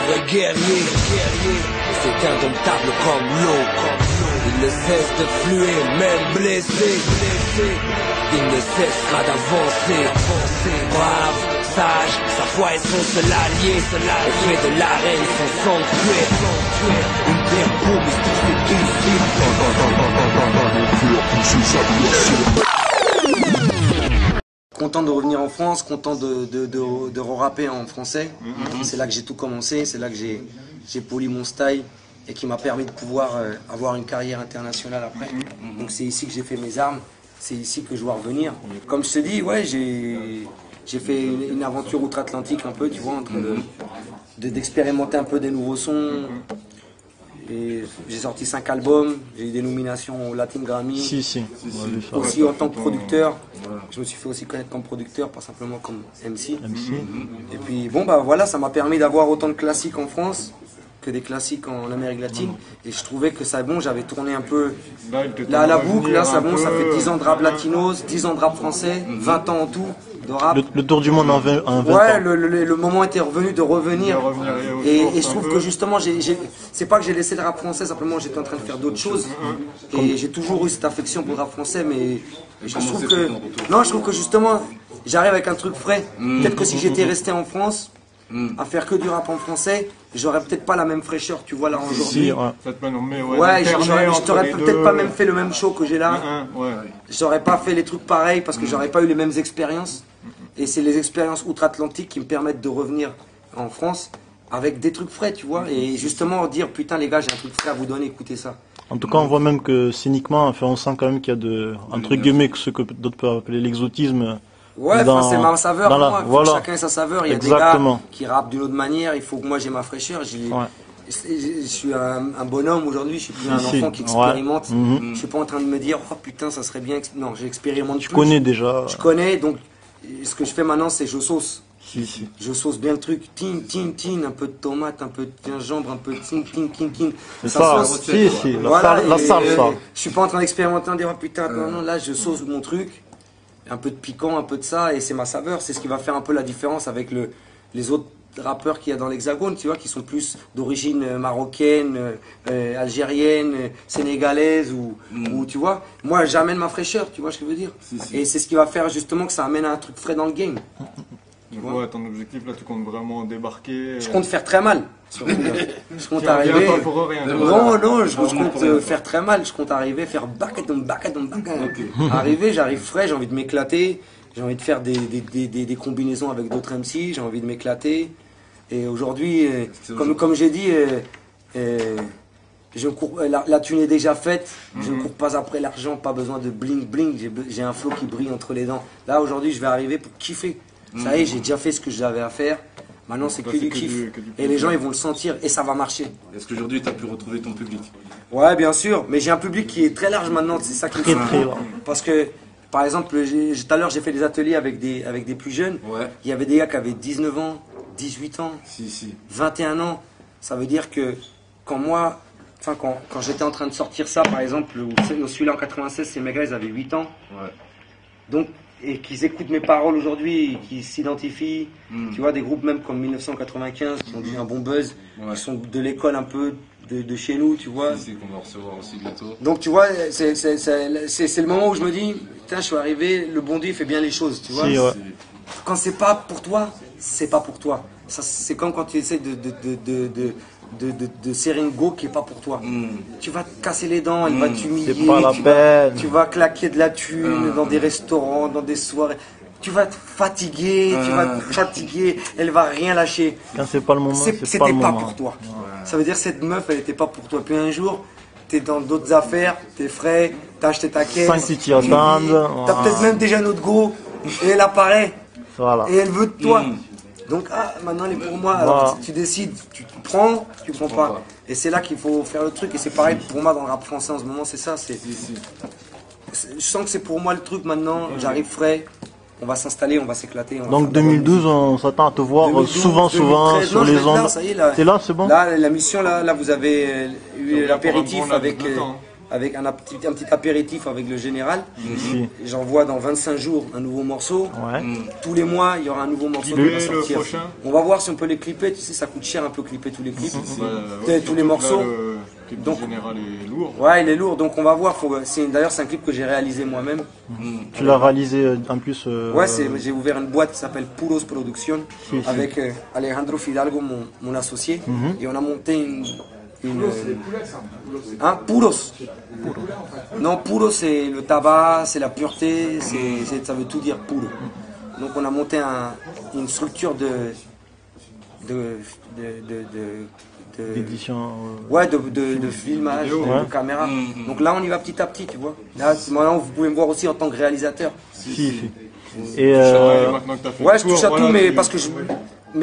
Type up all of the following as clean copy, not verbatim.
vrai guerrier, c'est indomptable comme l'eau. Il ne cesse de fluer, même blessé. Il ne cessera d'avancer. Brave, sage, sa foi est son seul allié. Et fait de l'arène son sanctuaire. Une terre pour mystifier Content de revenir en France, content de re-rapper en français. C'est là que j'ai tout commencé, c'est là que j'ai poli mon style et qui m'a permis de pouvoir avoir une carrière internationale après. Donc c'est ici que j'ai fait mes armes, c'est ici que je dois revenir. Comme je te dis, ouais, j'ai fait une aventure outre-Atlantique un peu, tu vois, en train d'expérimenter un peu des nouveaux sons. Et j'ai sorti 5 albums, j'ai eu des nominations au Latin Grammy. Aussi en tant que producteur, je me suis fait aussi connaître comme producteur, pas simplement comme MC. Et puis bon bah voilà, ça m'a permis d'avoir autant de classiques en France que des classiques en Amérique latine. Et je trouvais que ça bon, j'avais tourné un peu là à la boucle, là ça bon, ça fait 10 ans de rap latinos, 10 ans de rap français, 20 ans en tout. De rap. Le tour du monde en 20 ans. Ouais, le moment était revenu de revenir. Et je trouve que justement, c'est pas que j'ai laissé le rap français, simplement j'étais en train de faire d'autres choses. Et j'ai toujours eu cette affection pour le rap français, mais je trouve que. Non, je trouve que justement, j'arrive avec un truc frais. Peut-être que si j'étais resté en France, à faire que du rap en français, j'aurais peut-être pas la même fraîcheur, tu vois, là aujourd'hui. Ouais, je t'aurais peut-être pas même fait le même show que j'ai là. J'aurais pas fait les trucs pareils parce que j'aurais pas eu les mêmes expériences. Et c'est les expériences outre-Atlantique qui me permettent de revenir en France avec des trucs frais, tu vois. Et justement dire, putain les gars, j'ai un truc frais à vous donner, écoutez ça. En tout cas, on voit même que cyniquement, enfin, on sent quand même qu'il y a entre guillemets, ce que d'autres peuvent appeler l'exotisme. Ouais, c'est ma saveur, moi. Chacun a sa saveur. Il y a des gars qui rappent d'une autre manière, il faut que moi j'ai ma fraîcheur. Je suis un bonhomme aujourd'hui, je suis plus un enfant qui expérimente. Je suis pas en train de me dire, oh putain, ça serait bien. Non, j'expérimente plus. Tu connais déjà. Je connais, donc ce que je fais maintenant, c'est je sauce. Je sauce bien le truc, un peu de tomate, un peu de gingembre, un peu de ting. Ça, la salsa. Je suis pas en train d'expérimenter en disant, oh putain, non, là je sauce mon truc. Un peu de piquant, un peu de ça, et c'est ma saveur. C'est ce qui va faire un peu la différence avec les autres rappeurs qu'il y a dans l'Hexagone, tu vois, qui sont plus d'origine marocaine, algérienne, sénégalaise, ou tu vois. Moi, j'amène ma fraîcheur, tu vois ce que je veux dire. Et c'est ce qui va faire justement que ça amène un truc frais dans le game. Ouais, ton objectif là, tu comptes vraiment débarquer. Je compte faire très mal. Je compte arriver. Non, je compte faire très mal. Je compte arriver, faire bacadon. Arriver, j'arrive frais, j'ai envie de m'éclater. J'ai envie de faire des combinaisons avec d'autres MC. J'ai envie de m'éclater. Et aujourd'hui, comme j'ai dit, la thune est déjà faite. Je ne cours pas après l'argent, pas besoin de bling. J'ai un flow qui brille entre les dents. Là, aujourd'hui, je vais arriver pour kiffer. Ça y est, j'ai déjà fait ce que j'avais à faire. Maintenant, c'est que du kiff. Et les gens, ils vont le sentir et ça va marcher. Est-ce qu'aujourd'hui, tu as pu retrouver ton public? Ouais, bien sûr. Mais j'ai un public qui est très large maintenant. C'est ça qui me fait. Parce que, par exemple, tout à l'heure, j'ai fait des ateliers avec des plus jeunes. Ouais. Il y avait des gars qui avaient 19 ans, 18 ans, 21 ans. Ça veut dire que quand j'étais en train de sortir ça, par exemple, celui-là en 96, ces mecs-là, ils avaient 8 ans. Ouais. Donc, et qu'ils écoutent mes paroles aujourd'hui, qu'ils s'identifient, tu vois, des groupes même comme 1995 qui ont eu un bon buzz, qui sont de l'école un peu de chez nous, tu vois. Qu'on va recevoir aussi bientôt. Donc tu vois, c'est le moment où je me dis, putain, je suis arrivé, le bon Dieu fait bien les choses, tu vois. Quand c'est pas pour toi, c'est pas pour toi. C'est comme quand tu essaies de serrer une go qui est pas pour toi. Tu vas te casser les dents, il va t'humilier, tu vas claquer de la thune dans des restaurants, dans des soirées. Tu vas te fatiguer, elle va rien lâcher. Quand c'est pas le moment, c'était pas pour toi. Ça veut dire que cette meuf, elle était pas pour toi. Puis un jour, t'es dans d'autres affaires, t'es frais, t'as acheté ta caisse. 5 qui t'y attendent. T'as peut-être même déjà un autre go, et elle apparaît. Voilà. Et elle veut de toi. Donc, maintenant elle est pour moi. Alors, tu décides, tu prends pas. Et c'est là qu'il faut faire le truc. Et c'est pareil pour moi dans le rap français en ce moment, c'est ça. Je sens que c'est pour moi le truc maintenant. J'arrive frais. On va s'installer, on va s'éclater. Donc 2012, on s'attend à te voir 2012, souvent 2013, sur les ondes. T'es là, c'est bon. Là, la mission, là, vous avez eu l'apéritif avec. avec un petit apéritif avec le général. Si. J'envoie dans 25 jours un nouveau morceau. Ouais. Tous les mois, il y aura un nouveau morceau qui va sortir. On va voir si on peut les clipper. Tu sais, ça coûte cher un peu clipper tous les clips. Tous les morceaux. Le clip Donc, général est lourd. Ouais, il est lourd. Donc on va voir. D'ailleurs, c'est un clip que j'ai réalisé moi-même. Tu l'as réalisé en plus. Ouais, j'ai ouvert une boîte qui s'appelle Puros Production avec Alejandro Fidalgo, mon associé. Et on a monté une Puros. Non, Puro c'est le tabac, c'est la pureté, ça veut tout dire Puro. Donc on a monté une structure d'édition. Ouais, de filmage, de caméra. Donc là on y va petit à petit, tu vois. Là, maintenant vous pouvez me voir aussi en tant que réalisateur. Si. Et ouais, je touche à tout, mais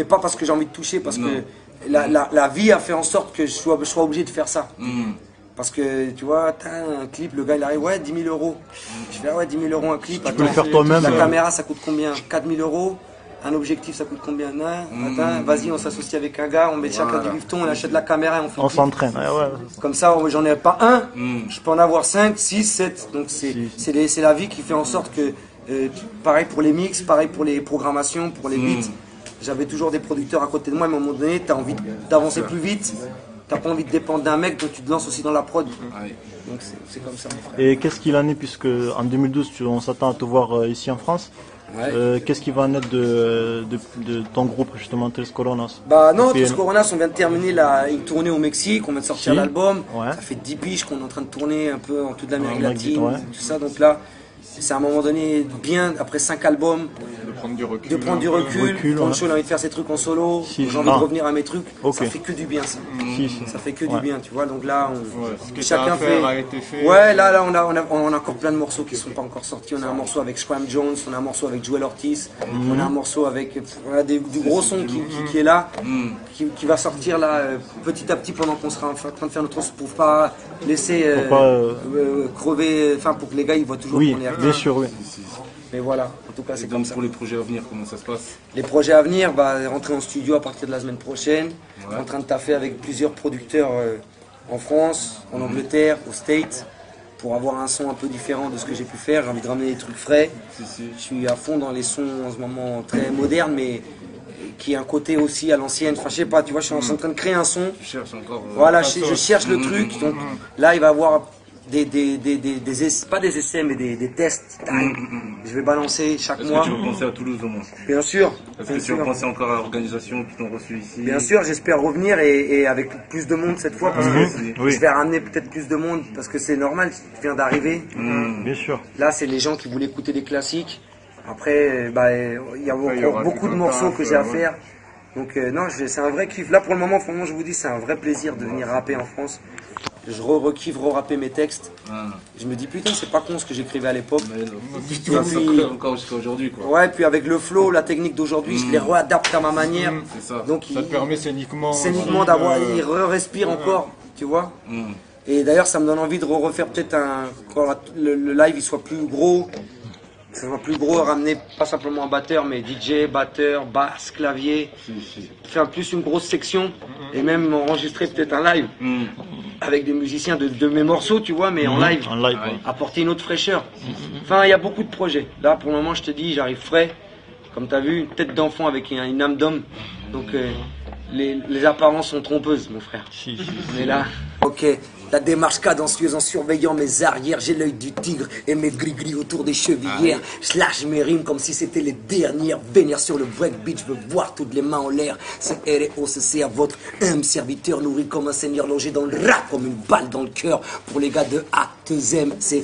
pas parce que j'ai envie de toucher, parce que la vie a fait en sorte que je sois obligé de faire ça. Parce que tu vois, t'as un clip, le gars il arrive, ouais, 10 000 euros. Je fais, ouais, 10 000 euros un clip. Tu peux le faire toi-même. La caméra ça coûte combien? 4 000 euros. Un objectif ça coûte combien? Attends, vas-y, on s'associe avec un gars, on met chacun du bifton, on achète la caméra et on fait. On s'entraîne. Ouais. Comme ça, j'en ai pas un, je peux en avoir 5, 6, 7. Donc c'est la vie qui fait en sorte que, pareil pour les mix, pareil pour les programmations, pour les beats. J'avais toujours des producteurs à côté de moi, mais à un moment donné, tu as envie d'avancer plus vite, tu n'as pas envie de dépendre d'un mec, donc tu te lances aussi dans la prod. Donc c'est comme ça, mon frère. Et qu'est-ce qu'il en est, puisque en 2012, on s'attend à te voir ici en France. Qu'est-ce qui va en être de ton groupe, justement, Tres Coronas? Bah non, Tres Coronas, on vient de terminer une tournée au Mexique, on vient de sortir l'album. Ça fait 10 piges qu'on est en train de tourner un peu en toute l'Amérique latine, tout ça, donc là... C'est à un moment donné bien, après 5 albums, de prendre du recul. Poncho a envie de faire ses trucs en solo, j'ai envie de revenir à mes trucs, ça fait que du bien ça. Ça fait que du bien, tu vois, donc là, chacun fait... Ouais, là on a encore plein de morceaux qui ne sont pas encore sortis. On a un morceau avec Scram Jones, on a un morceau avec Joel Ortiz, on a un morceau avec du gros son qui est là, qui va sortir là petit à petit pendant qu'on sera en train de faire notre pour pas laisser crever, enfin pour que les gars ils voient toujours qu'on est actifs. Bien sûr, oui. Mais voilà, en tout cas c'est comme ça. Pour les projets à venir, comment ça se passe? Les projets à venir, rentrer en studio à partir de la semaine prochaine. En train de taffer avec plusieurs producteurs en France, en Angleterre, aux States, pour avoir un son un peu différent de ce que j'ai pu faire. J'ai envie de ramener des trucs frais. Je suis à fond dans les sons en ce moment très modernes, mais qui a un côté aussi à l'ancienne. Enfin, je sais pas, tu vois, je suis en train de créer un son. Tu cherches encore. Voilà, je cherche le truc. Donc là, il va y avoir pas des essais, mais des tests. Je vais balancer chaque mois. Est-ce que tu vas penser à Toulouse au moins? Bien sûr. Est-ce que tu vas penser encore à l'organisation qui t'ont reçu ici? Bien sûr, j'espère revenir et avec plus de monde cette fois, parce que je vais ramener peut-être plus de monde, parce que c'est normal, tu viens d'arriver. Bien sûr. Là, c'est les gens qui voulaient écouter des classiques. Après, il y a encore beaucoup de morceaux que j'ai à faire. Donc non, c'est un vrai kiff. Là, pour le moment, franchement, je vous dis, c'est un vrai plaisir de venir rapper en France. Je re-kiffe re-rapper mes textes. Je me dis, putain, c'est pas con ce que j'écrivais à l'époque. Encore jusqu'à aujourd'hui, quoi. Ouais, puis avec le flow, la technique d'aujourd'hui, je les réadapte à ma manière. C'est ça. Donc, ça te permet scéniquement d'avoir, il respire encore, tu vois. Et d'ailleurs, ça me donne envie de refaire peut-être quand le live il soit plus gros. Ça soit plus gros, ramener pas simplement un batteur, mais DJ, batteur, basse, clavier. Faire plus une grosse section et même enregistrer peut-être un live avec des musiciens de mes morceaux, tu vois, mais en live. Apporter une autre fraîcheur. Enfin, il y a beaucoup de projets. Là, pour le moment, je te dis, j'arrive frais. Comme tu as vu, une tête d'enfant avec une âme d'homme. Donc, les apparences sont trompeuses, mon frère. On est là. Ok. La démarche cadencieuse en surveillant mes arrières. J'ai l'œil du tigre et mes gris-gris autour des chevillères. Je lâche mes rimes comme si c'était les dernières. Vénère sur le breakbeat, je veux voir toutes les mains en l'air. C'est ROCC à votre humble serviteur, nourri comme un seigneur, logé dans le rap comme une balle dans le cœur. Pour les gars de A2M, c'est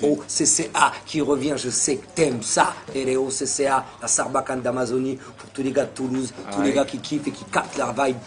ROCCA qui revient, je sais que t'aimes ça. ROCCA, la Sarbacane d'Amazonie. Pour tous les gars de Toulouse, tous les gars qui kiffent et qui captent la vibe.